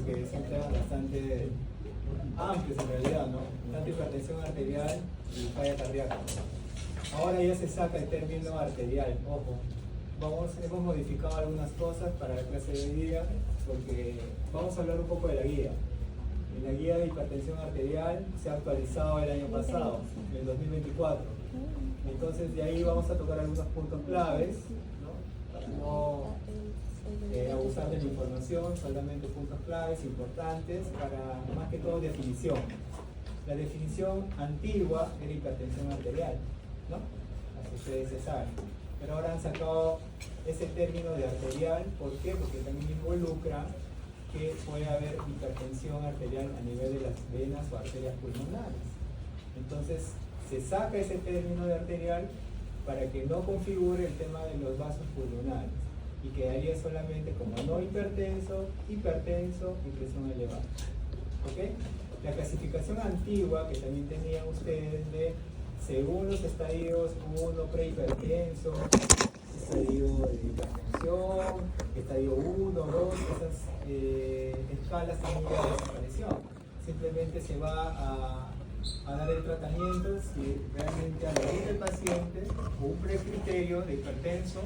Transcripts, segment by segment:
porque son temas bastante amplios en realidad, ¿no? Tanto hipertensión arterial y falla cardíaca. Ahora ya se saca el término arterial, ojo. Hemos modificado algunas cosas para la clase de hoy día, porque vamos a hablar un poco de la guía. La guía de hipertensión arterial se ha actualizado el año pasado, en el 2024. Entonces de ahí vamos a tocar algunos puntos claves, ¿no? Para no abusar de la información, solamente puntos claves importantes para, más que todo, definición. La definición antigua era hipertensión arterial, ¿no? Así ustedes se saben. Pero ahora han sacado ese término de arterial. ¿Por qué? Porque también involucra que puede haber hipertensión arterial a nivel de las venas o arterias pulmonares. Entonces se saca ese término de arterial para que no configure el tema de los vasos pulmonares y quedaría solamente como no hipertenso, hipertenso y presión elevada. ¿Ok? La clasificación antigua que también tenían ustedes de según los estadios 1 prehipertenso, estadio de hipertensión, estadio 1, 2, esas escalas también ya desaparecieron. Simplemente se va a dar el tratamiento si realmente a la luz del paciente cumple el criterio de hipertenso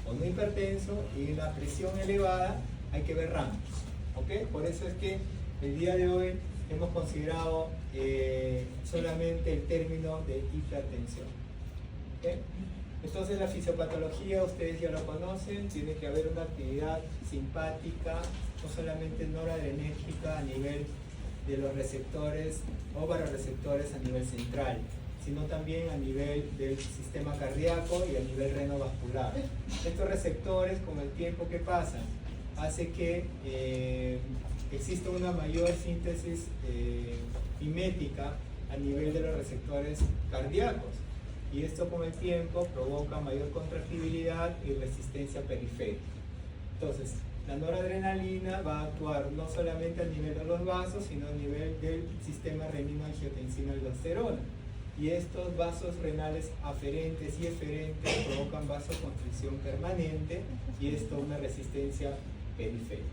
o no hipertenso y la presión elevada, hay que ver rangos. ¿Ok? Por eso es que el día de hoy hemos considerado solamente el término de hipertensión. ¿Okay? Entonces la fisiopatología, ustedes ya lo conocen, tiene que haber una actividad simpática, no solamente noradrenérgica a nivel de los receptores o vasoreceptores a nivel central, sino también a nivel del sistema cardíaco y a nivel renovascular. Estos receptores, con el tiempo que pasan, hace que existe una mayor síntesis mimética a nivel de los receptores cardíacos y esto con el tiempo provoca mayor contractibilidad y resistencia periférica. Entonces, la noradrenalina va a actuar no solamente a nivel de los vasos, sino a nivel del sistema renina-angiotensina-aldosterona. Y estos vasos renales aferentes y eferentes provocan vasoconstricción permanente y esto una resistencia periférica.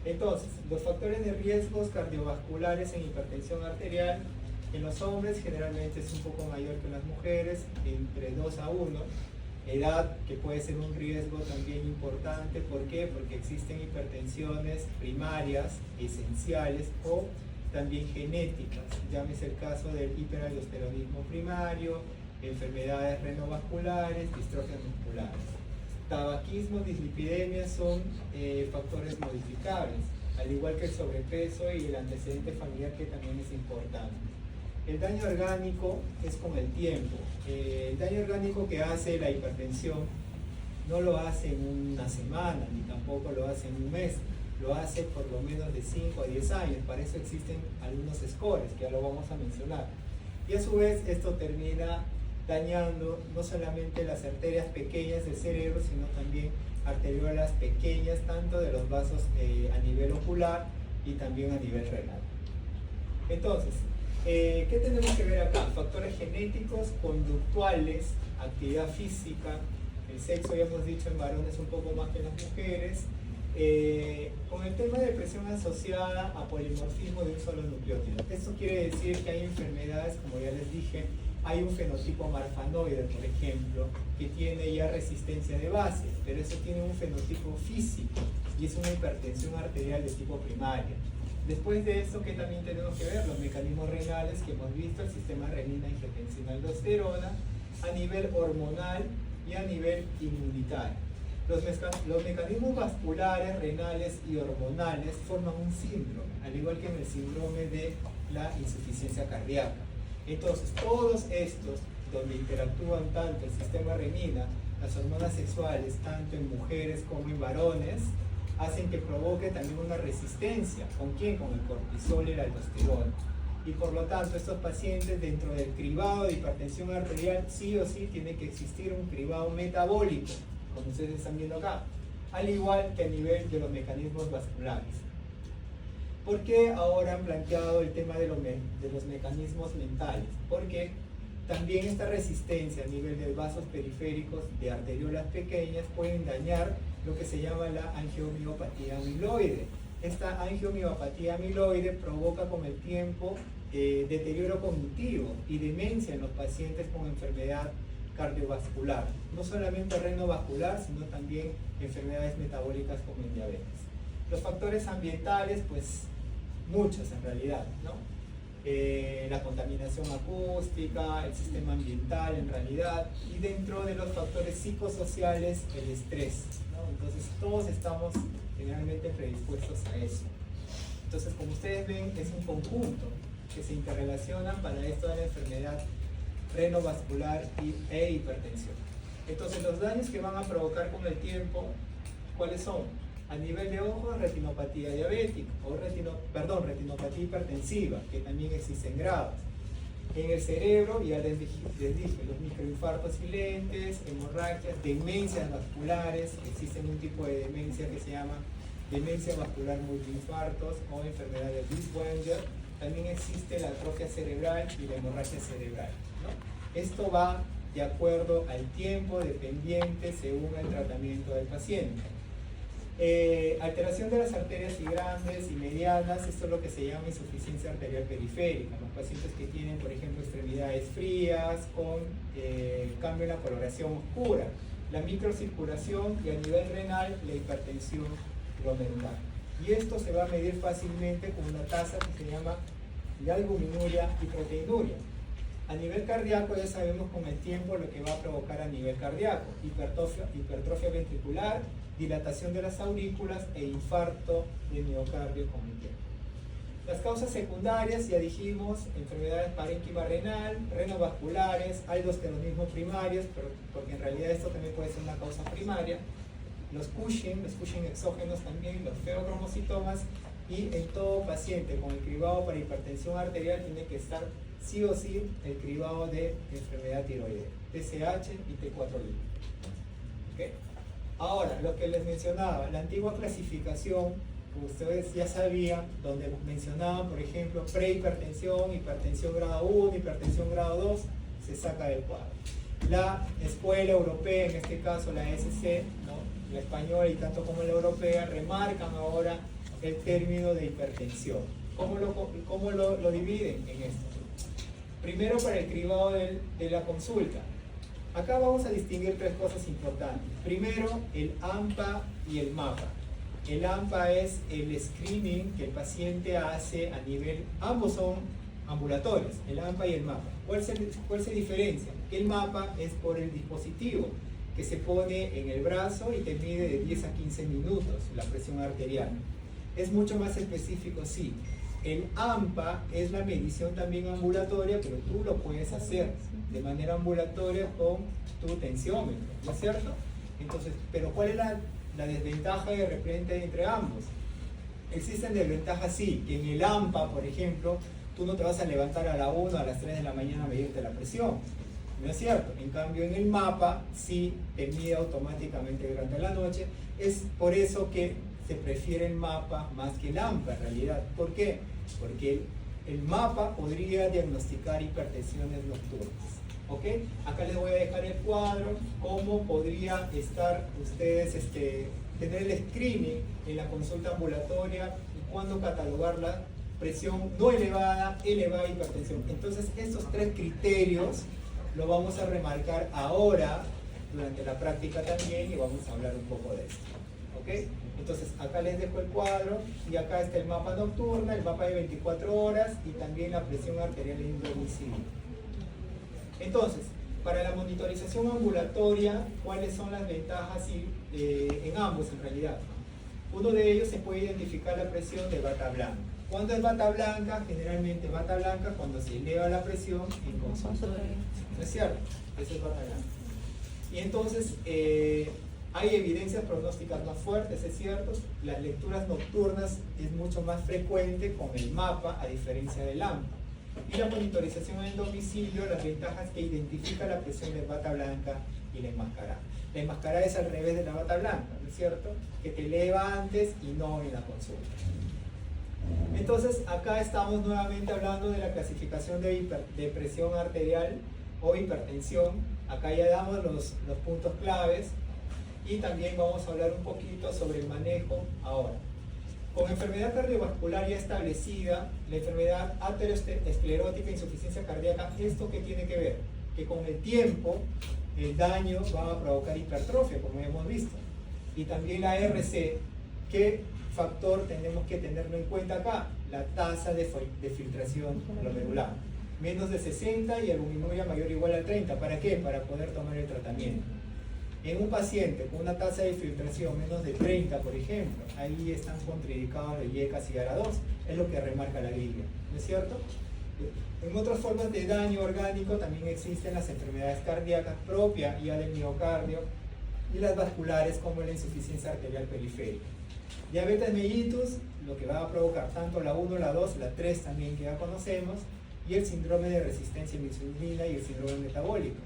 Entonces, los factores de riesgos cardiovasculares en hipertensión arterial en los hombres generalmente es un poco mayor que en las mujeres, entre 2 a 1. Edad, que puede ser un riesgo también importante. ¿Por qué? Porque existen hipertensiones primarias, esenciales o también genéticas. Llámese el caso del hiperaldosteronismo primario, enfermedades renovasculares, distrofias musculares. Tabaquismo, dislipidemia son factores modificables, al igual que el sobrepeso y el antecedente familiar, que también es importante. El daño orgánico es con el tiempo. El daño orgánico que hace la hipertensión no lo hace en una semana, ni tampoco lo hace en un mes, lo hace por lo menos de 5 a 10 años. Para eso existen algunos scores, que ya lo vamos a mencionar. Y a su vez esto termina dañando no solamente las arterias pequeñas del cerebro, sino también arteriolas pequeñas, tanto de los vasos a nivel ocular y también a nivel renal. Entonces, ¿qué tenemos que ver acá? Factores genéticos, conductuales, actividad física, el sexo ya hemos dicho en varones un poco más que en las mujeres, con el tema de presión asociada a polimorfismo de un solo nucleótido. Esto quiere decir que hay enfermedades, como ya les dije, hay un fenotipo marfanoide, por ejemplo, que tiene ya resistencia de base, pero eso tiene un fenotipo físico y es una hipertensión arterial de tipo primaria. Después de eso, ¿qué también tenemos que ver? Los mecanismos renales que hemos visto, el sistema renina-angiotensina-aldosterona, a nivel hormonal y a nivel inmunitario. Los mecanismos vasculares, renales y hormonales forman un síndrome, al igual que en el síndrome de la insuficiencia cardíaca. Entonces, todos estos, donde interactúan tanto el sistema renina, las hormonas sexuales, tanto en mujeres como en varones, hacen que provoque también una resistencia. ¿Con quién? Con el cortisol y la aldosterona. Y por lo tanto, estos pacientes, dentro del cribado de hipertensión arterial, sí o sí tiene que existir un cribado metabólico, como ustedes están viendo acá, al igual que a nivel de los mecanismos vasculares. ¿Por qué ahora han planteado el tema de los mecanismos mentales? Porque también esta resistencia a nivel de vasos periféricos de arteriolas pequeñas pueden dañar lo que se llama la angiomiopatía amiloide. esta angiomiopatía amiloide provoca con el tiempo deterioro cognitivo y demencia en los pacientes con enfermedad cardiovascular, no solamente renovascular, sino también enfermedades metabólicas como el diabetes. Los factores ambientales, pues muchos en realidad, ¿no? La contaminación acústica, el sistema ambiental en realidad, y dentro de los factores psicosociales, el estrés, ¿no? Entonces todos estamos generalmente predispuestos a eso. Entonces, como ustedes ven, es un conjunto que se interrelacionan para esto de la enfermedad renovascular e hipertensión. Entonces, los daños que van a provocar con el tiempo, ¿cuáles son? A nivel de ojos, retinopatía diabética, o retinopatía hipertensiva, que también existen grados. En el cerebro, ya les dije, los microinfartos silentes, hemorragias, demencias vasculares, existen un tipo de demencia que se llama demencia vascular multiinfartos o enfermedad de Binswanger. También existe la atrofia cerebral y la hemorragia cerebral, ¿no? Esto va de acuerdo al tiempo dependiente según el tratamiento del paciente. Alteración de las arterias y grandes y medianas, esto es lo que se llama insuficiencia arterial periférica. Los pacientes que tienen, por ejemplo, extremidades frías con cambio en la coloración oscura, la microcirculación y a nivel renal la hipertensión glomerular. Y esto se va a medir fácilmente con una tasa que se llama de albuminuria y proteinuria. A nivel cardíaco ya sabemos con el tiempo lo que va a provocar a nivel cardíaco: hipertrofia ventricular, dilatación de las aurículas e infarto de miocardio con el tiempo. Las causas secundarias, ya dijimos, enfermedades parénquima renal, renovasculares, aldosteronismo primarios, porque en realidad esto también puede ser una causa primaria, los Cushing exógenos también, los feocromocitomas, y en todo paciente con el cribado para hipertensión arterial tiene que estar sí o sí el cribado de enfermedad tiroidea, TSH y T4 lípido. ¿Okay? Ahora, lo que les mencionaba, la antigua clasificación, como ustedes ya sabían, donde mencionaban, por ejemplo, prehipertensión, hipertensión grado 1, hipertensión grado 2, se saca del cuadro. La escuela europea, en este caso la SC, ¿no? La española y tanto como la europea, remarcan ahora el término de hipertensión. ¿Cómo lo dividen en esto? Primero, para el cribado de la consulta. Acá vamos a distinguir tres cosas importantes. Primero, el AMPA y el MAPA. El AMPA es el screening que el paciente hace a nivel, ambos son ambulatorios, el AMPA y el MAPA. ¿Cuál se diferencia? El MAPA es por el dispositivo que se pone en el brazo y te mide de 10 a 15 minutos la presión arterial. Es mucho más específico, sí. El AMPA es la medición también ambulatoria, pero tú lo puedes hacer de manera ambulatoria con tu tensiómetro, ¿no es cierto? Entonces, pero ¿cuál es la desventaja de repente entre ambos? Existen desventajas, sí, que en el AMPA, por ejemplo, tú no te vas a levantar a la 1 a las 3 de la mañana a medirte la presión, ¿no es cierto? En cambio, en el MAPA sí te mide automáticamente durante la noche. Es por eso que se prefiere el MAPA más que el AMPA en realidad. ¿Por qué? Porque el MAPA podría diagnosticar hipertensiones nocturnas. ¿Ok? Acá les voy a dejar el cuadro, cómo podría estar ustedes, tener el screening en la consulta ambulatoria y cuándo catalogar la presión no elevada, elevada hipertensión. Entonces, estos tres criterios lo vamos a remarcar ahora durante la práctica también y vamos a hablar un poco de esto. ¿Ok? Entonces, acá les dejo el cuadro y acá está el mapa nocturno, el mapa de 24 horas y también la presión arterial en domicilio. Entonces, para la monitorización ambulatoria, ¿cuáles son las ventajas en ambos en realidad? Uno de ellos se puede identificar la presión de bata blanca. ¿Cuándo es bata blanca? Generalmente bata blanca cuando se eleva la presión en consulta. ¿No es cierto? Eso es bata blanca. Y entonces, hay evidencias pronósticas más fuertes, es cierto. Las lecturas nocturnas es mucho más frecuente con el MAPA a diferencia del AMPA. Y la monitorización en domicilio, las ventajas que identifica la presión de bata blanca y la enmascarada. La enmascarada es al revés de la bata blanca, ¿no es cierto? Que te eleva antes y no en la consulta. Entonces, acá estamos nuevamente hablando de la clasificación de presión arterial o hipertensión. Acá ya damos los puntos claves y también vamos a hablar un poquito sobre el manejo ahora. Con enfermedad cardiovascular ya establecida, la enfermedad aterosclerótica, insuficiencia cardíaca, ¿esto qué tiene que ver? Que con el tiempo el daño va a provocar hipertrofia, como hemos visto. Y también la RC, ¿qué factor tenemos que tenerlo en cuenta acá? La tasa de filtración glomerular. Menos de 60 y albuminuria mayor o igual a 30. ¿Para qué? Para poder tomar el tratamiento. En un paciente con una tasa de filtración menos de 30, por ejemplo, ahí están contraindicados los IECAS y ARA2, es lo que remarca la guía, ¿no es cierto? En otras formas de daño orgánico también existen las enfermedades cardíacas propias ya del miocardio y las vasculares como la insuficiencia arterial periférica. Diabetes mellitus, lo que va a provocar tanto la 1, la 2, la 3 también que ya conocemos, y el síndrome de resistencia a la insulina y el síndrome metabólico.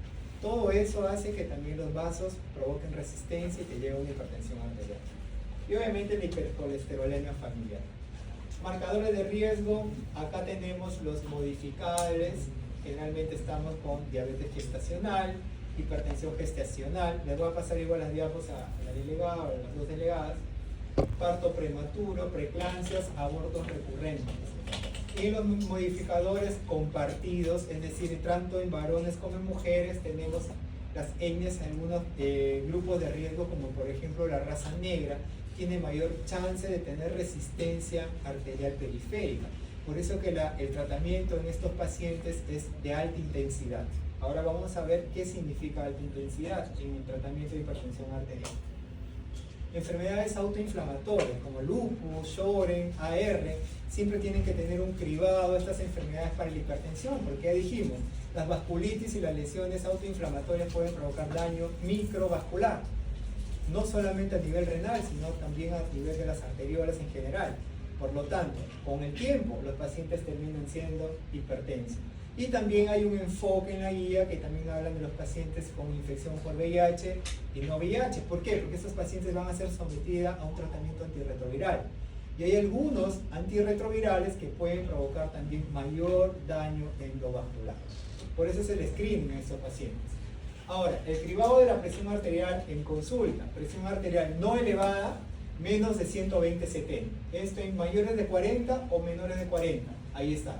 Todo eso hace que también los vasos provoquen resistencia y te lleve a una hipertensión arterial. Y obviamente la hipercolesterolemia familiar. Marcadores de riesgo, acá tenemos los modificables, generalmente estamos con diabetes gestacional, hipertensión gestacional, les voy a pasar igual las diapos a la delegada o a las dos delegadas, parto prematuro, preeclampsias, abortos recurrentes. Y los modificadores compartidos, es decir, tanto en varones como en mujeres, tenemos las etnias en algunos grupos de riesgo, como por ejemplo la raza negra, tiene mayor chance de tener resistencia arterial periférica. Por eso que el tratamiento en estos pacientes es de alta intensidad. Ahora vamos a ver qué significa alta intensidad en el tratamiento de hipertensión arterial. Enfermedades autoinflamatorias como lupus, Sjögren, AR, siempre tienen que tener un cribado estas enfermedades para la hipertensión, porque ya dijimos, las vasculitis y las lesiones autoinflamatorias pueden provocar daño microvascular, no solamente a nivel renal, sino también a nivel de las arteriolas en general. Por lo tanto, con el tiempo los pacientes terminan siendo hipertensos. Y también hay un enfoque en la guía que también hablan de los pacientes con infección por VIH y no VIH. ¿Por qué? Porque estos pacientes van a ser sometidos a un tratamiento antirretroviral. Y hay algunos antirretrovirales que pueden provocar también mayor daño endovascular. Por eso es el screening en estos pacientes. Ahora, el cribado de la presión arterial en consulta, presión arterial no elevada, menos de 120/70. Esto en mayores de 40 o menores de 40. Ahí está.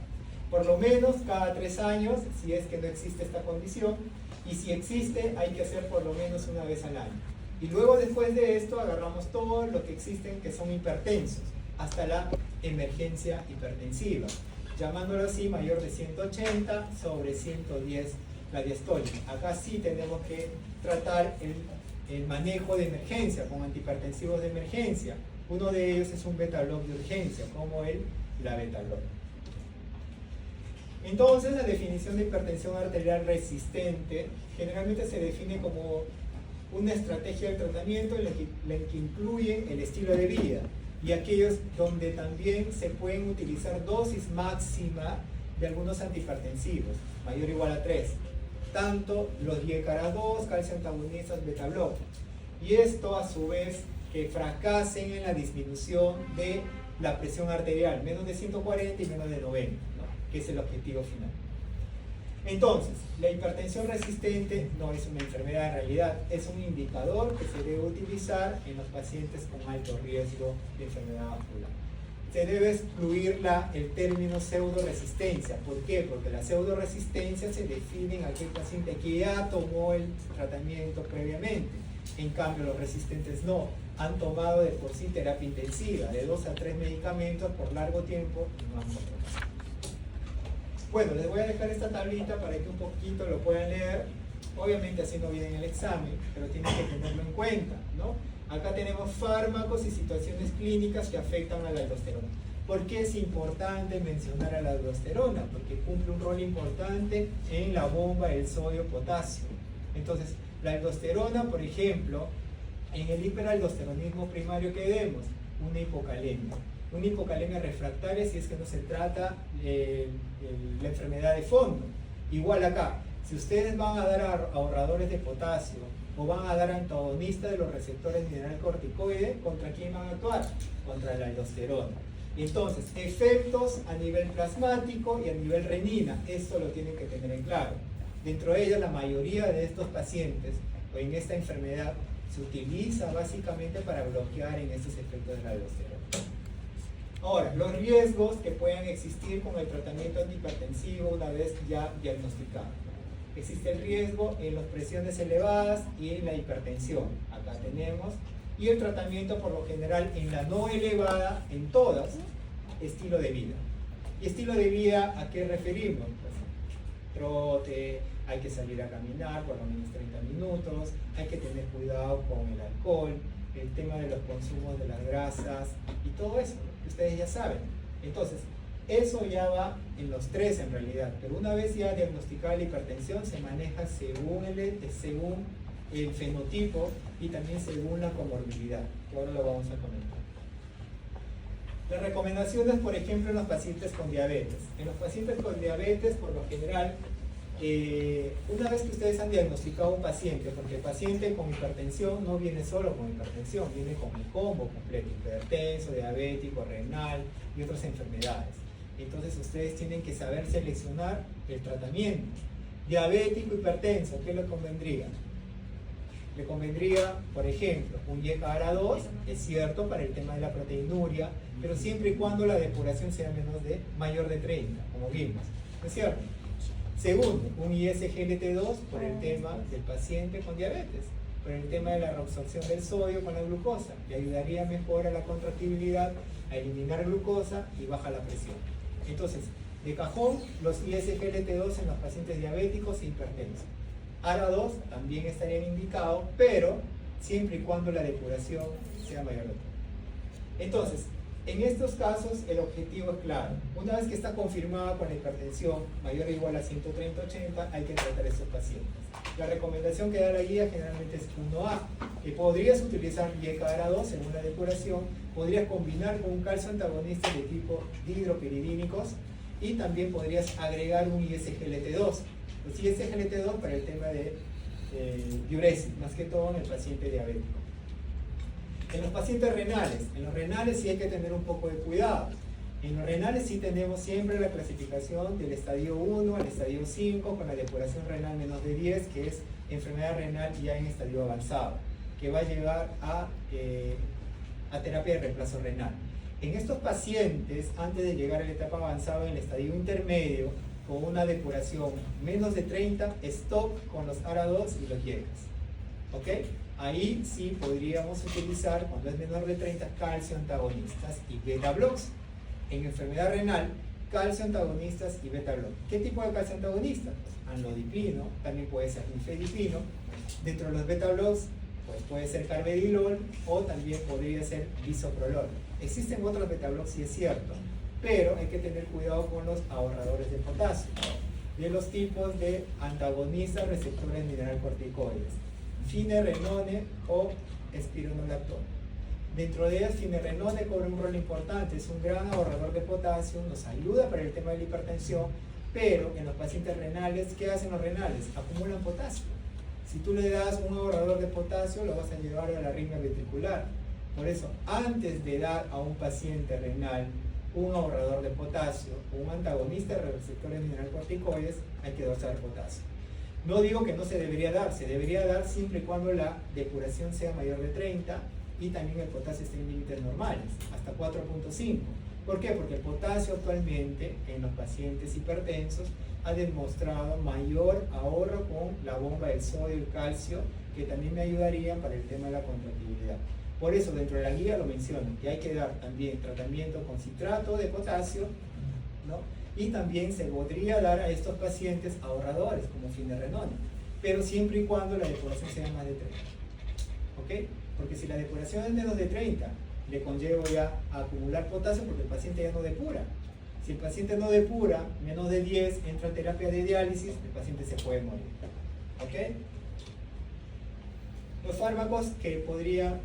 Por lo menos cada 3 años, si es que no existe esta condición, y si existe, hay que hacer por lo menos una vez al año. Y luego después de esto agarramos todo lo que existen que son hipertensos, hasta la emergencia hipertensiva, llamándolo así mayor de 180 sobre 110 la diastólica. Acá sí tenemos que tratar el manejo de emergencia con antihipertensivos de emergencia. Uno de ellos es un beta-block de urgencia, como la beta-block. Entonces, la definición de hipertensión arterial resistente generalmente se define como una estrategia de tratamiento en la que incluye el estilo de vida y aquellos donde también se pueden utilizar dosis máxima de algunos antihipertensivos, mayor o igual a 3, tanto los IECARA2, calcio antagonistas, beta-block, y esto a su vez que fracasen en la disminución de la presión arterial, menos de 140 y menos de 90, ¿no? Que es el objetivo final. Entonces, la hipertensión resistente no es una enfermedad en realidad, es un indicador que se debe utilizar en los pacientes con alto riesgo de enfermedad vascular. Se debe excluir el término pseudoresistencia. ¿Por qué? Porque la pseudoresistencia se define en aquel paciente que ya tomó el tratamiento previamente. En cambio, los resistentes no, han tomado de por sí terapia intensiva, de 2 a 3 medicamentos por largo tiempo y no han controlado. Bueno, les voy a dejar esta tablita para que un poquito lo puedan leer. Obviamente así no viene en el examen, pero tienen que tenerlo en cuenta, ¿no? Acá tenemos fármacos y situaciones clínicas que afectan a la aldosterona. ¿Por qué es importante mencionar a la aldosterona? Porque cumple un rol importante en la bomba del sodio-potasio. Entonces, la aldosterona, por ejemplo, en el hiperaldosteronismo primario que vemos, una hipocalemia refractaria si es que no se trata la enfermedad de fondo. Igual acá, si ustedes van a dar ahorradores de potasio o van a dar antagonistas de los receptores mineralcorticoide, ¿contra quién van a actuar? Contra la aldosterona. Entonces, efectos a nivel plasmático y a nivel renina, esto lo tienen que tener en claro. Dentro de ellos, la mayoría de estos pacientes o en esta enfermedad se utiliza básicamente para bloquear en estos efectos de la aldosterona. Ahora, los riesgos que pueden existir con el tratamiento antihipertensivo una vez ya diagnosticado. Existe el riesgo en las presiones elevadas y en la hipertensión. Acá tenemos. Y el tratamiento por lo general en la no elevada, en todas, estilo de vida. ¿Y estilo de vida a qué referimos? Pues, trote, hay que salir a caminar por lo menos 30 minutos, hay que tener cuidado con el alcohol, el tema de los consumos de las grasas y todo eso, ¿no? Que ustedes ya saben. Entonces, eso ya va en los tres en realidad, pero una vez ya diagnosticada la hipertensión se maneja según el fenotipo y también según la comorbilidad, que ahora lo vamos a comentar. Las recomendaciones, por ejemplo, en los pacientes con diabetes. En los pacientes con diabetes, por lo general, una vez que ustedes han diagnosticado a un paciente, porque el paciente con hipertensión no viene solo con hipertensión, viene con el combo completo, hipertenso, diabético, renal y otras enfermedades. Entonces ustedes tienen que saber seleccionar el tratamiento. Diabético, hipertenso, ¿qué le convendría? Le convendría, por ejemplo, un YKR2, es cierto, para el tema de la proteinuria, pero siempre y cuando la depuración sea mayor de 30, como vimos, ¿no es cierto? Segundo, un ISGLT2 por el tema del paciente con diabetes, por el tema de la reabsorción del sodio con la glucosa, que ayudaría mejor a la contractibilidad, a eliminar glucosa y baja la presión. Entonces, de cajón, los ISGLT2 en los pacientes diabéticos e hipertensos. ARA2 también estarían indicados, pero siempre y cuando la depuración sea mayor de 30. Entonces, en estos casos el objetivo es claro. Una vez que está confirmada con la hipertensión mayor o igual a 130/80, hay que tratar a estos pacientes. La recomendación que da la guía generalmente es 1A, que podrías utilizar YKR2 según la depuración, podrías combinar con un calcio antagonista de tipo dihidropiridínicos y también podrías agregar un ISGLT2. Los ISGLT2 para el tema de diuresis, más que todo en el paciente diabético. En los pacientes renales, en los renales sí hay que tener un poco de cuidado. En los renales sí tenemos siempre la clasificación del estadio 1 al estadio 5 con la depuración renal menos de 10, que es enfermedad renal ya en estadio avanzado, que va a llevar a terapia de reemplazo renal. En estos pacientes, antes de llegar a la etapa avanzada en el estadio intermedio, con una depuración menos de 30, stop con los ARA2 y los YECAS. ¿Ok? Ahí sí podríamos utilizar, cuando es menor de 30, calcio antagonistas y beta blocks. En enfermedad renal, calcio antagonistas y beta blocks. ¿Qué tipo de calcio antagonista? Anlodipino, también puede ser nifedipino. Dentro de los beta blocks, pues puede ser carvedilol o también podría ser bisoprolol. Existen otros beta blocks, sí es cierto, pero hay que tener cuidado con los ahorradores de potasio, de los tipos de antagonistas receptores mineralcorticoides, finerenone o espironolactone. Dentro de ellas, finerenone cobra un rol importante, es un gran ahorrador de potasio, nos ayuda para el tema de la hipertensión, pero en los pacientes renales, ¿qué hacen los renales? Acumulan potasio. Si tú le das un ahorrador de potasio, lo vas a llevar a la arritmia ventricular. Por eso, antes de dar a un paciente renal un ahorrador de potasio, un antagonista de receptores mineralcorticoides, hay que dotar potasio. No digo que no se debería dar, se debería dar siempre y cuando la depuración sea mayor de 30 y también el potasio esté en límites normales, hasta 4.5. ¿Por qué? Porque el potasio actualmente en los pacientes hipertensos ha demostrado mayor ahorro con la bomba del sodio y calcio, que también me ayudarían para el tema de la contractibilidad. Por eso dentro de la guía lo menciono, que hay que dar también tratamiento con citrato de potasio, ¿no? Y también se podría dar a estos pacientes ahorradores como finerenone, pero siempre y cuando la depuración sea más de 30. ¿Ok? Porque si la depuración es menos de 30, le conllevo ya a acumular potasio porque el paciente ya no depura. Si el paciente no depura, menos de 10, entra a terapia de diálisis, el paciente se puede morir. ¿Ok? Los fármacos que podría,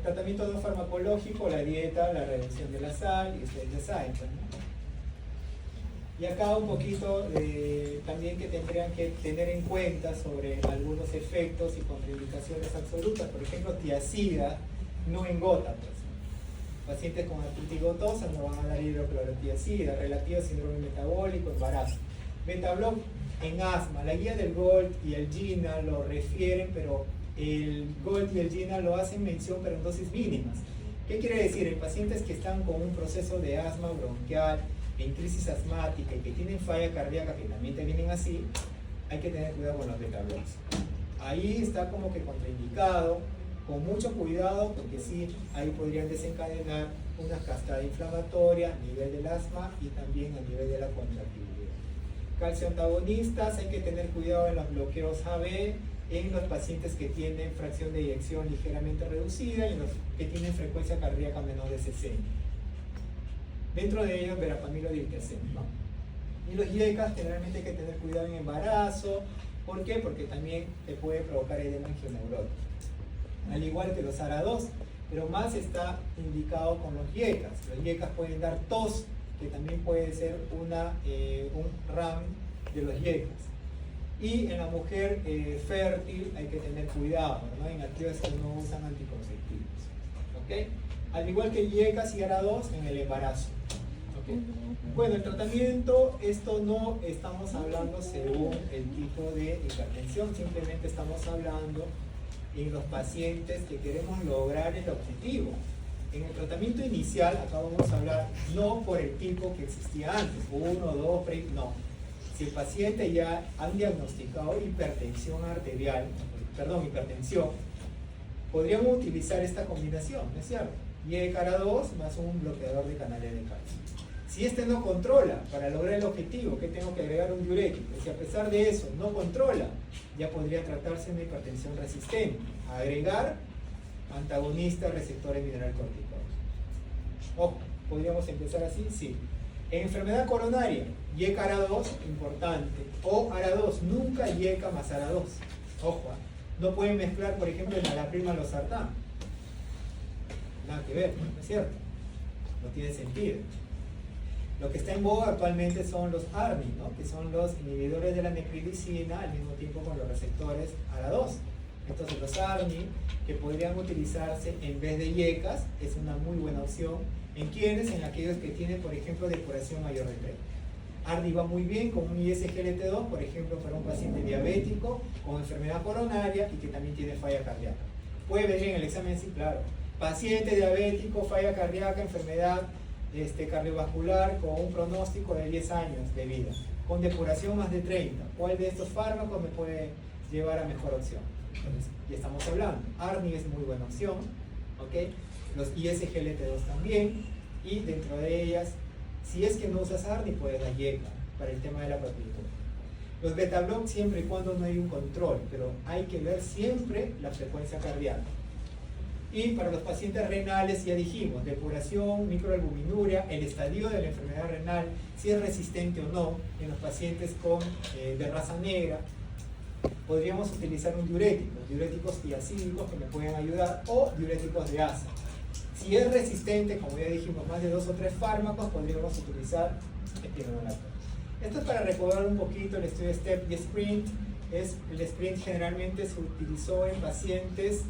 tratamiento no farmacológico, la dieta, la reducción de la sal, y ustedes ya saben, ¿no? Y acá un poquito también que tendrían que tener en cuenta sobre algunos efectos y contraindicaciones absolutas. Por ejemplo, tiazida no en gota, pues. Pacientes con artritis gotosa no van a dar hidroclorotiazida, relativo a síndrome metabólico, embarazo. Betabloc en asma, la guía del GOLD y el GINA lo refieren, pero el GOLD y el GINA lo hacen mención, pero en dosis mínimas. ¿Qué quiere decir? En pacientes que están con un proceso de asma bronquial, en crisis asmática y que tienen falla cardíaca, que también te vienen así, hay que tener cuidado con los beta-bloques. Ahí está como que contraindicado, con mucho cuidado, porque sí, ahí podrían desencadenar una cascada inflamatoria a nivel del asma y también a nivel de la contractibilidad. Calcio antagonistas, hay que tener cuidado en los bloqueos AB, en los pacientes que tienen fracción de eyección ligeramente reducida y en los que tienen frecuencia cardíaca menor de 60. Dentro de ellos, verapamilo diltiazem, ¿no? Y los IECAS generalmente hay que tener cuidado en embarazo. ¿Por qué? Porque también te puede provocar edema angioneurótico. Al igual que los ARA2, pero más está indicado con los IECAS. Los IECAS pueden dar tos, que también puede ser un RAM de los IECAS. Y en la mujer fértil hay que tener cuidado, ¿no? En aquellos que no usan anticonceptivos. ¿Okay? Al igual que IECAS y ARA2 en el embarazo. ¿Okay? Bueno, el tratamiento, esto no estamos hablando según el tipo de hipertensión, simplemente estamos hablando en los pacientes que queremos lograr el objetivo. En el tratamiento inicial, acá vamos a hablar no por el tipo que existía antes, 1, 2, 3, no. Si el paciente ya han diagnosticado hipertensión arterial, hipertensión, podríamos utilizar esta combinación, ¿no es cierto? IECAS-ARA2 más un bloqueador de canales de calcio. Si este no controla, para lograr el objetivo, que tengo que agregar un diurético, si a pesar de eso no controla, ya podría tratarse de una hipertensión resistente. Agregar antagonista receptores mineralcorticoides. Ojo, ¿podríamos empezar así? Sí. En enfermedad coronaria, IECA ARA2, importante, o ARA2, nunca IECA más ARA2. Ojo, no pueden mezclar, por ejemplo, el nalapril más losartán. Nada que ver, ¿no es cierto? No tiene sentido. Lo que está en boga actualmente son los ARNI, ¿no? Que son los inhibidores de la neprilicina al mismo tiempo con los receptores ARA2. Entonces los ARNI, que podrían utilizarse en vez de IECAS, es una muy buena opción. ¿En quiénes? En aquellos que tienen, por ejemplo, depuración mayor de 30. ARNI va muy bien con un ISGLT2, por ejemplo, para un paciente diabético con enfermedad coronaria y que también tiene falla cardíaca. Puede venir en el examen, sí, claro. Paciente diabético, falla cardíaca, enfermedad cardiovascular con un pronóstico de 10 años de vida, con depuración más de 30. ¿Cuál de estos fármacos me puede llevar a mejor opción? Entonces, ya estamos hablando. ARNI es muy buena opción, ¿ok? Los ISGLT2 también, y dentro de ellas, si es que no usas ARNI, puedes dar IECA para el tema de la papilomas. Los beta-block siempre y cuando no hay un control, pero hay que ver siempre la frecuencia cardíaca. Y para los pacientes renales, ya dijimos, depuración, microalbuminuria, el estadio de la enfermedad renal, si es resistente o no, en los pacientes de raza negra, podríamos utilizar un diurético, diuréticos tiacídicos que me pueden ayudar, o diuréticos de asa. Si es resistente, como ya dijimos, más de 2 o 3 fármacos, podríamos utilizar espironolactona. Esto es para recordar un poquito el estudio STEP y SPRINT. El SPRINT generalmente se utilizó en pacientes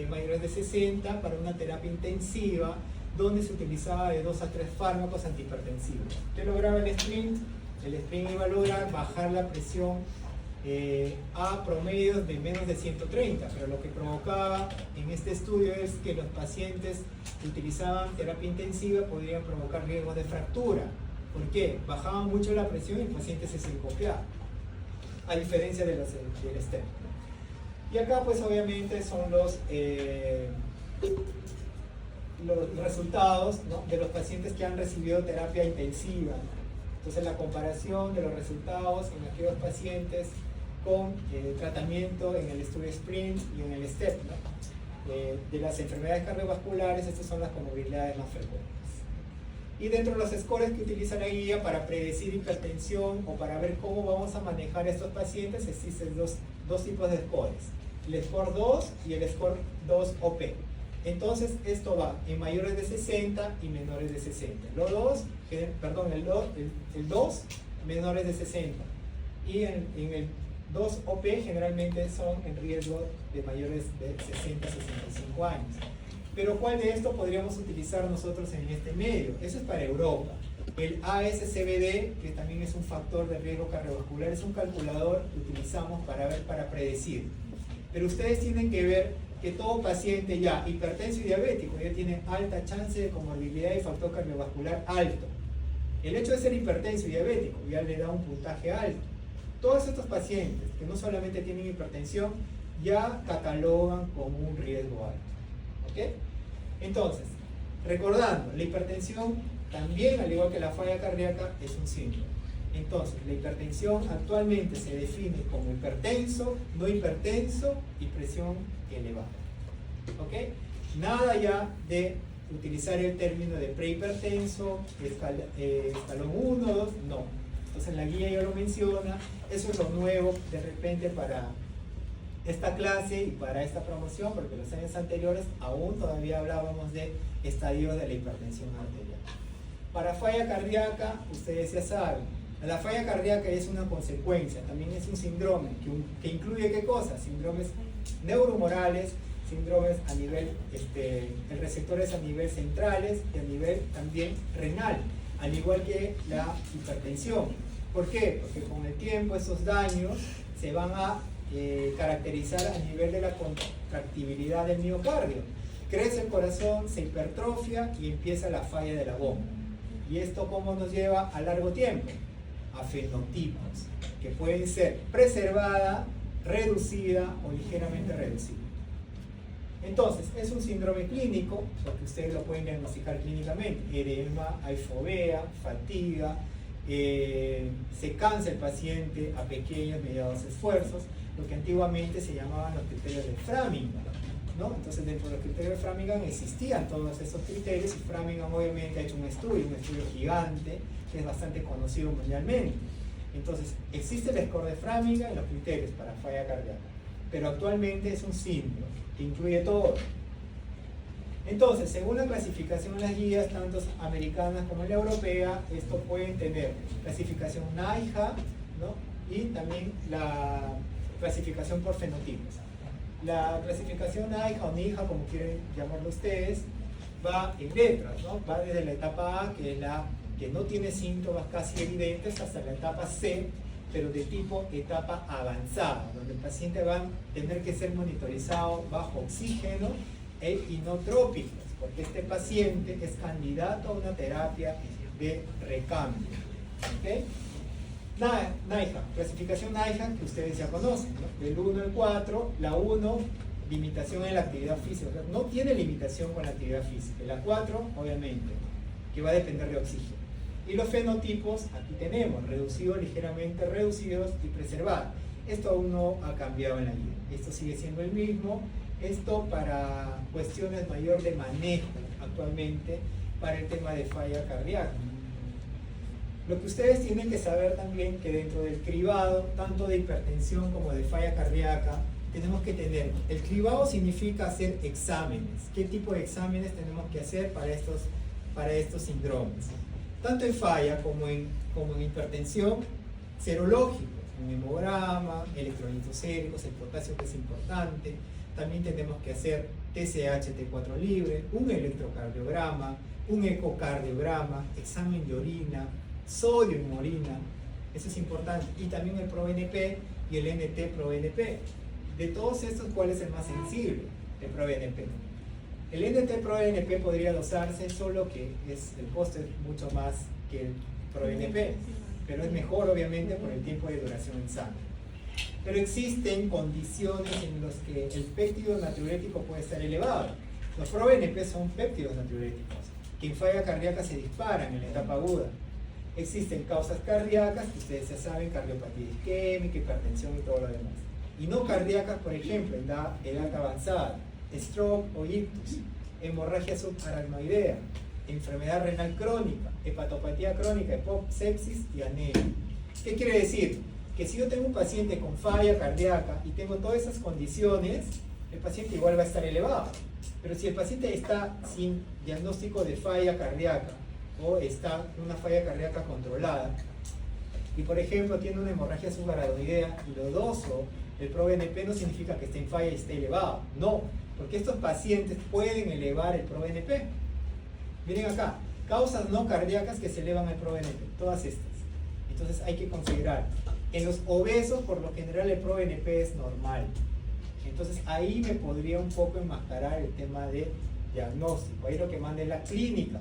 mayores de 60 para una terapia intensiva donde se utilizaba de 2 a 3 fármacos antihipertensivos. ¿Qué lograba el SPRINT? El SPRINT iba a lograr bajar la presión a promedios de menos de 130, pero lo que provocaba en este estudio es que los pacientes que utilizaban terapia intensiva podrían provocar riesgo de fractura. ¿Por qué? Bajaban mucho la presión y el paciente se sincopeaba, a diferencia del STEP. Y acá pues obviamente son los resultados, ¿no?, de los pacientes que han recibido terapia intensiva. Entonces la comparación de los resultados en aquellos pacientes con tratamiento en el estudio SPRINT y en el STEP, ¿no? De las enfermedades cardiovasculares, estas son las comorbilidades más frecuentes. Y dentro de los scores que utiliza la guía para predecir hipertensión o para ver cómo vamos a manejar a estos pacientes, existen dos tipos de scores: el score 2 y el score 2 OP. Entonces esto va en mayores de 60 y menores de 60. El 2 menores de 60 y en el 2 OP generalmente son en riesgo de mayores de 60 a 65 años. Pero ¿cuál de estos podríamos utilizar nosotros en este medio? Eso es para Europa. El ASCVD, que también es un factor de riesgo cardiovascular, es un calculador que utilizamos para predecir. Pero ustedes tienen que ver que todo paciente ya hipertenso y diabético ya tiene alta chance de comorbilidad y factor cardiovascular alto. El hecho de ser hipertenso y diabético ya le da un puntaje alto. Todos estos pacientes que no solamente tienen hipertensión ya catalogan como un riesgo alto. ¿Ok? Entonces, recordando, la hipertensión también, al igual que la falla cardíaca, es un síndrome. Entonces, la hipertensión actualmente se define como hipertenso, no hipertenso y presión elevada. ¿Ok? Nada ya de utilizar el término de prehipertenso, escalón 1, 2, no. Entonces la guía ya lo menciona, eso es lo nuevo de repente para esta clase y para esta promoción, porque los años anteriores aún todavía hablábamos de estadios de la hipertensión arterial. Para falla cardíaca, ustedes ya saben, la falla cardíaca es una consecuencia, también es un síndrome que incluye ¿qué cosas? Síndromes neuromorales, síndromes a nivel, receptores a nivel centrales y a nivel también renal, al igual que la hipertensión. ¿Por qué? Porque con el tiempo esos daños se van a caracterizar a nivel de la contractibilidad del miocardio. Crece el corazón, se hipertrofia y empieza la falla de la bomba. ¿Y esto cómo nos lleva a largo tiempo? A fenotipos, que pueden ser preservada, reducida o ligeramente reducida. Entonces, es un síndrome clínico, porque ustedes lo pueden diagnosticar clínicamente: edema, aifobea, fatiga, se cansa el paciente a pequeños mediados esfuerzos, lo que antiguamente se llamaban los criterios de Framingham, ¿no? Entonces, dentro de los criterios de Framingham existían todos esos criterios, y Framingham obviamente ha hecho un estudio gigante, que es bastante conocido mundialmente. Entonces, existe el score de Framingham y los criterios para falla cardíaca, pero actualmente es un síndrome que incluye todo. Entonces, según la clasificación en las guías, tanto americanas como en la europea, esto pueden tener clasificación NIHA, ¿no? Y también la clasificación por fenotipos. La clasificación NIHA o NIHA, como quieren llamarlo ustedes, va en letras, ¿no? Va desde la etapa A, que es la que no tiene síntomas casi evidentes, hasta la etapa C, pero de tipo etapa avanzada, donde el paciente va a tener que ser monitorizado bajo oxígeno e inotrópicos, porque este paciente es candidato a una terapia de recambio. ¿Okay? NIHA, clasificación NIHA que ustedes ya conocen, ¿no? Del 1 al 4, la 1, limitación en la actividad física, o sea, no tiene limitación con la actividad física, la 4, obviamente, que va a depender de oxígeno. Y los fenotipos, aquí tenemos, reducidos, ligeramente reducidos y preservados. Esto aún no ha cambiado en la guía, esto sigue siendo el mismo. Esto para cuestiones mayor de manejo actualmente para el tema de falla cardíaca. Lo que ustedes tienen que saber también que dentro del cribado, tanto de hipertensión como de falla cardíaca, tenemos que tener, el cribado significa hacer exámenes. ¿Qué tipo de exámenes tenemos que hacer para estos síndromes? Tanto en falla como en hipertensión, serológicos, un hemograma, electrolitos séricos, el potasio, que es importante. También tenemos que hacer TSH T4 libre, un electrocardiograma, un ecocardiograma, examen de orina, sodio en orina, eso es importante, y también el ProBNP y el NT-proBNP. De todos estos, ¿cuál es el más sensible? El ProBNP. El NT-proBNP podría dosarse, solo que el costo es mucho más que el ProBNP, pero es mejor obviamente por el tiempo de duración en sangre. Pero existen condiciones en las que el péptido natriurético puede estar elevado. Los ProBNP son péptidos natriuréticos que en falla cardíaca se disparan en la etapa aguda. Existen causas cardíacas, que ustedes ya saben, cardiopatía isquémica, hipertensión y todo lo demás. Y no cardíacas, por ejemplo, en la edad avanzada, stroke o ictus, hemorragia subaracnoidea, enfermedad renal crónica, hepatopatía crónica, sepsis y anemia. ¿Qué quiere decir? Que si yo tengo un paciente con falla cardíaca y tengo todas esas condiciones, el paciente igual va a estar elevado. Pero si el paciente está sin diagnóstico de falla cardíaca o está en una falla cardíaca controlada y por ejemplo tiene una hemorragia subaracnoidea y lo doso, el ProBNP no significa que esté en falla y esté elevado. No, porque estos pacientes pueden elevar el ProBNP. Miren acá, causas no cardíacas que se elevan el ProBNP, todas estas. Entonces hay que considerar. En los obesos, por lo general, el ProBNP es normal. Entonces ahí me podría un poco enmascarar el tema de diagnóstico, ahí lo que manda es la clínica.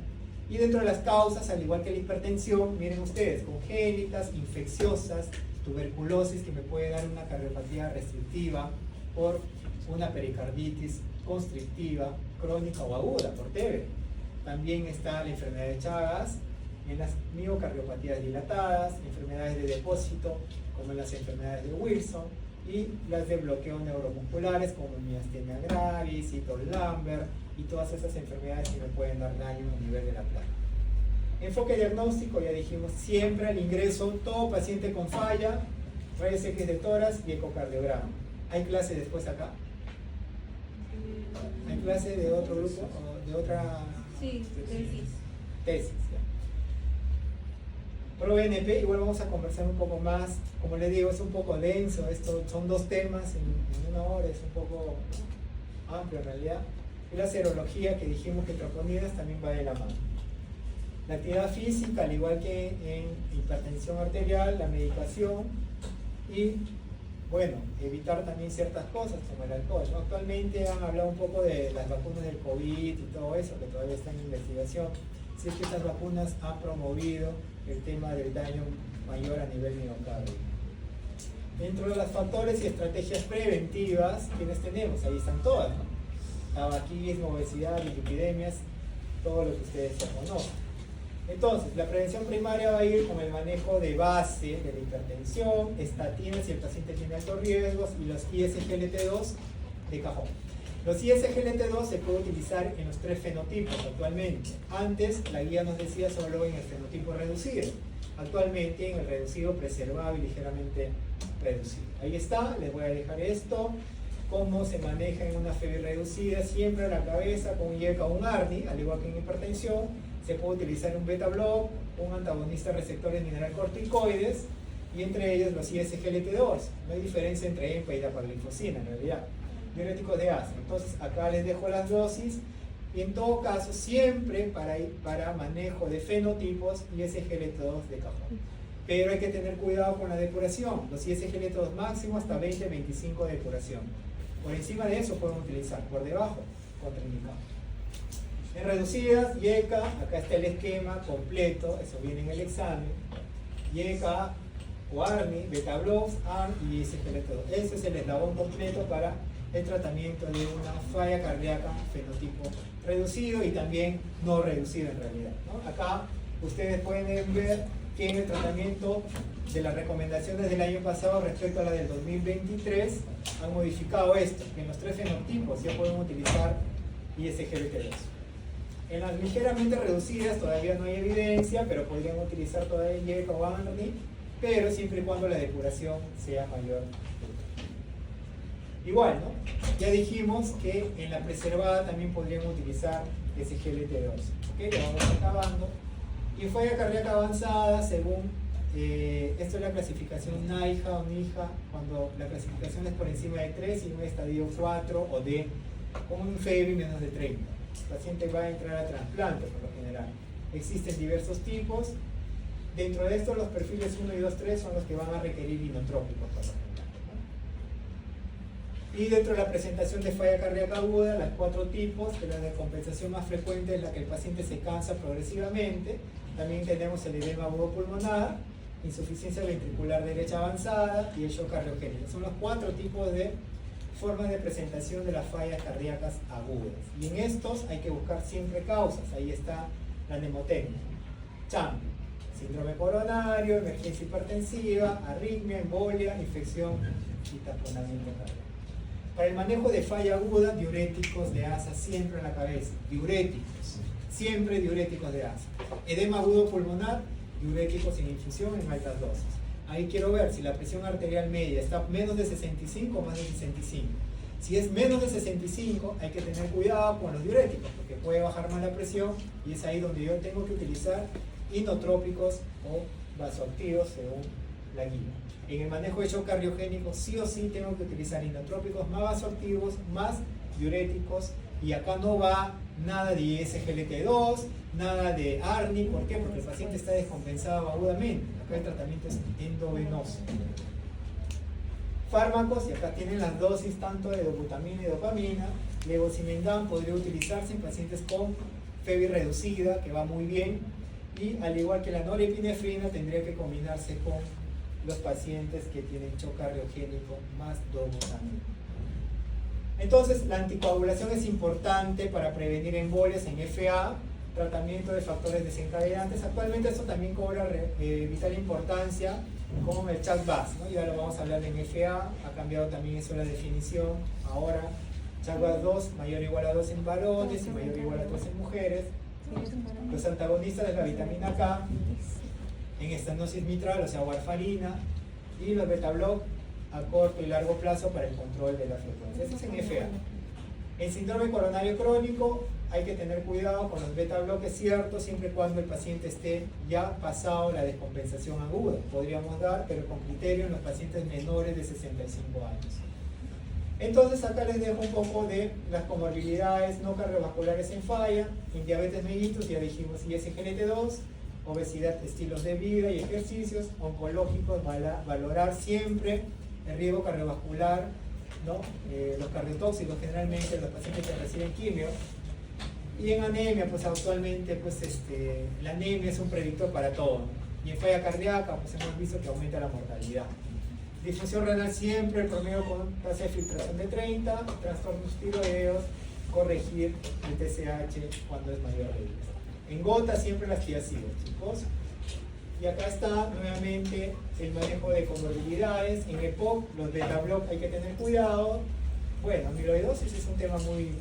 Y dentro de las causas, al igual que la hipertensión, miren ustedes, congénitas, infecciosas, tuberculosis que me puede dar una cardiopatía restrictiva por una pericarditis constrictiva, crónica o aguda, por TB. También está la enfermedad de Chagas, en las miocardiopatías dilatadas, enfermedades de depósito, como en las enfermedades de Wilson, y las de bloqueo neuromusculares, como miastenia gravis, Ehlers-Lambert, y todas esas enfermedades que me pueden dar daño a nivel de la placa. Enfoque diagnóstico, ya dijimos, siempre al ingreso, todo paciente con falla, rayos X de tórax y ecocardiograma. ¿Hay clase después acá? ¿Hay clase de otro grupo? ¿O de otra? Sí, Tesis, ya. ProBNP, igual vamos a conversar un poco más. Como les digo, es un poco denso, esto son dos temas en una hora, es un poco amplio en realidad. Y la serología, que dijimos que troponinas también va de la mano. La actividad física, al igual que en hipertensión arterial, la medicación y, bueno, evitar también ciertas cosas como el alcohol, ¿no? Actualmente han hablado un poco de las vacunas del COVID y todo eso, que todavía está en investigación. Si es que estas vacunas han promovido el tema del daño mayor a nivel miocardio. Dentro de los factores y estrategias preventivas, ¿quiénes tenemos? Ahí están todas, ¿no? Tabaquismo, obesidad, lipidemias, todo lo que ustedes ya conocen. Entonces, la prevención primaria va a ir con el manejo de base de la hipertensión, estatinas si el paciente tiene altos riesgos, y los ISGLT2 de cajón. Los ISGLT2 se puede utilizar en los 3 fenotipos actualmente. Antes la guía nos decía solo en el fenotipo reducido. Actualmente en el reducido, preservado y ligeramente reducido. Ahí está, les voy a dejar esto. Cómo se maneja en una fiebre reducida, siempre a la cabeza con un IECA o un ARNI, al igual que en hipertensión. Se puede utilizar un beta-block, un antagonista receptores mineralcorticoides, y entre ellos los ISGLT2. No hay diferencia entre EMPA y dapaglifosina en realidad. Diuréticos de ácido. Entonces acá les dejo las dosis, y en todo caso siempre para manejo de fenotipos ISGLT2 de cajón. Pero hay que tener cuidado con la depuración. Los ISGLT2 máximo hasta 20-25 de depuración. Por encima de eso pueden utilizar, por debajo, contraindicado. En reducidas, IECA, acá está el esquema completo, eso viene en el examen. IECA, o ARNI, beta-blocks, ARN y ISGLT2. Ese es el eslabón completo para el tratamiento de una falla cardíaca fenotipo reducido y también no reducido en realidad, ¿no? Acá ustedes pueden ver que en el tratamiento de las recomendaciones del año pasado respecto a la del 2023 han modificado esto, que en los 3 fenotipos ya pueden utilizar ISGLT2. En las ligeramente reducidas todavía no hay evidencia, pero podrían utilizar todavía IECA o ARNI, pero siempre y cuando la depuración sea mayor. Igual, ¿no? Ya dijimos que en la preservada también podrían utilizar SGLT2. ¿Ok? Ya vamos acabando. Y falla cardíaca avanzada, según, esto es la clasificación NIHA o NIHA, cuando la clasificación es por encima de 3 y un estadio 4 o D, con un FEBI menos de 30. El paciente va a entrar a trasplante por lo general. Existen diversos tipos. Dentro de estos, los perfiles 1 y 2, 3 son los que van a requerir inotrópicos por lo general. Y dentro de la presentación de falla cardíaca aguda, las 4 tipos, que la de compensación más frecuente es la que el paciente se cansa progresivamente. También tenemos el edema agudo pulmonar, insuficiencia ventricular derecha avanzada y el shock cardiogénico. Son los 4 tipos de formas de presentación de las fallas cardíacas agudas. Y en estos hay que buscar siempre causas. Ahí está la mnemotecnia. CHAMP, síndrome coronario, emergencia hipertensiva, arritmia, embolia, infección y taponamiento cardíaco. Para el manejo de falla aguda, diuréticos de asa siempre en la cabeza. Diuréticos, siempre diuréticos de asa. Edema agudo pulmonar, diuréticos sin infusión en altas dosis. Ahí quiero ver si la presión arterial media está menos de 65 o más de 65. Si es menos de 65, hay que tener cuidado con los diuréticos, porque puede bajar más la presión y es ahí donde yo tengo que utilizar inotrópicos o vasoactivos según la guía. En el manejo de shock cardiogénico sí o sí tengo que utilizar inotrópicos más vasoactivos, más diuréticos, y acá no va nada de ISGLT2, nada de ARNI. ¿Por qué? Porque el paciente está descompensado agudamente. Acá el tratamiento es endovenoso. Fármacos, y acá tienen las dosis tanto de dobutamina y dopamina. Levosimendan podría utilizarse en pacientes con fiebre reducida, que va muy bien, y al igual que la norepinefrina tendría que combinarse con los pacientes que tienen shock cardiogénico más dobutamina. Entonces, la anticoagulación es importante para prevenir embolias en FA, tratamiento de factores desencadenantes. Actualmente esto también cobra vital importancia como el CHAC-VAS, ¿no? Ya lo vamos a hablar en FA, ha cambiado también eso la definición. Ahora, CHAC-VAS 2, mayor o igual a 2 en varones y mayor o igual a 3 en mujeres. Los antagonistas de la vitamina K en estenosis mitral, o sea, warfarina, y los beta-block a corto y largo plazo para el control de la frecuencia. Eso es en FA. En síndrome coronario crónico hay que tener cuidado con los beta-block, es cierto, siempre y cuando el paciente esté ya pasado la descompensación aguda. Podríamos dar, pero con criterio, en los pacientes menores de 65 años. Entonces acá les dejo un poco de las comorbilidades no cardiovasculares en falla. En diabetes mellitus ya dijimos ISGLT2, obesidad, estilos de vida y ejercicios. Oncológicos, valorar siempre el riesgo cardiovascular, ¿no? Los cardiotóxicos generalmente los pacientes que reciben quimio. Y en anemia, pues actualmente pues, la anemia es un predictor para todo, ¿no? Y en falla cardíaca pues hemos visto que aumenta la mortalidad. Disfunción renal siempre, el promedio con tasa de filtración de 30, trastornos tiroideos, corregir el TSH cuando es mayor de 10. En gota siempre las tiacidas, chicos. Y acá está nuevamente el manejo de comorbilidades. En EPOC, los beta-block hay que tener cuidado. Bueno, amiloidosis es un tema muy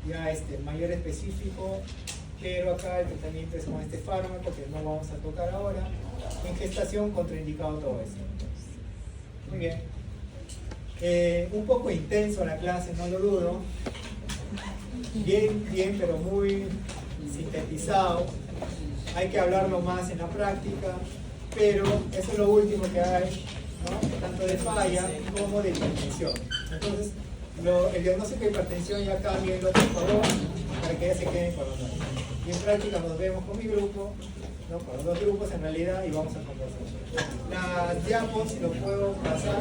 ya mayor específico, pero acá el tratamiento es con este fármaco que no vamos a tocar ahora. En gestación, contraindicado todo eso. Muy bien. Un poco intenso la clase, no lo dudo. Bien, pero muy sintetizado. Hay que hablarlo más en la práctica, pero eso es lo último que hay, ¿no? Tanto de falla como de hipertensión. Entonces, el diagnóstico de hipertensión ya cámbienlo, por favor, para que ya se queden con los dos. Y en práctica nos vemos con mi grupo, ¿no? Con los dos grupos en realidad, y vamos a conversar. Las diapos, si lo puedo pasar.